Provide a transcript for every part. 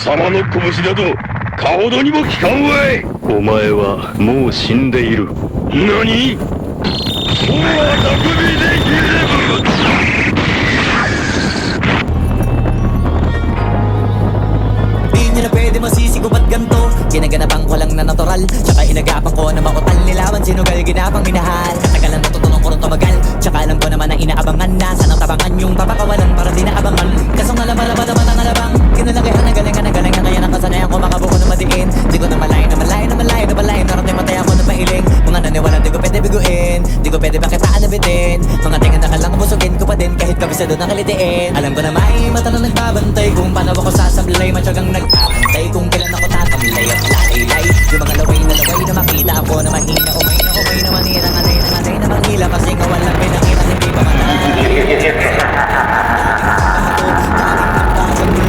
様の拳などかほどにも効かんわい。お前はもう死んでいる。何？そうは匠できれば。Di nyo na pwede masisigo ba't ganto? Ginaganapan ko lang na natural, tsaka inagapan ko na makutal. Nilawan sinugal, ginapang minahal. Katagalan natutulong ko rin tumagal, tsaka alam ko naman na inaabangan na. Sanang tabangan yung papakawalan para di naabangan. Kasong alaba-laba naman ang alabang kinalakihan na galing na kaya nakasanayan ko makabuko na madiin. Di ko na malayo na malayo na malayo na malayo. Narating matay ako na pailing. Mga naniwalan di ko pwede biguin, di ko pwede bakitaan na bitin. Mga tingan na kalang busugin ko pa din kahit kabisado na kalitiin. Alam ko na may mata na nagbabantay kung paano ako sasablay. Matyagang nag-aantay kung kailan ako tatamlay at laylay. Yung mga laway na makita ako na mahina. Umay na manirang anay na manghila. Kasi nga walang pinakita hindi pa matay.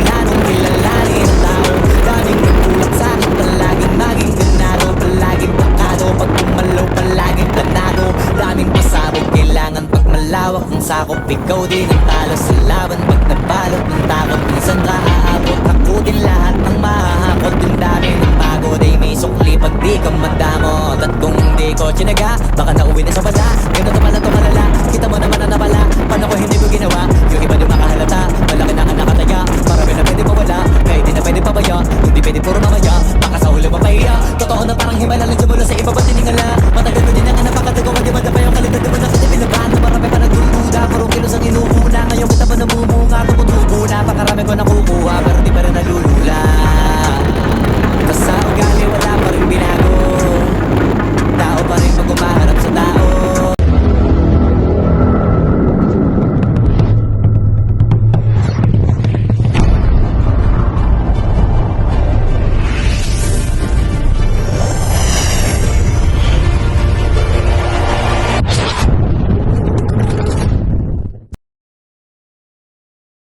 Daming kilalanin ang tao. Daming nagtulak sa'kin. Palaging maging ganado. Palaging pakado. Pag pumalaw palaging planado. Daming pasabog kailangan pag malawak ang sakop. Ikaw din ang talo sa laban. Pag nabalot ng takot minsan maaabot. Ako din lahat ng mahahakot. Yung dami ng pagod ay may sukli pag di ka madamot. At kung hindi ko tsinaga baka nauwi na sa bala. Ganun to pala to malala. Kita mo naman na napala. Paano ko hindi ko ginawa?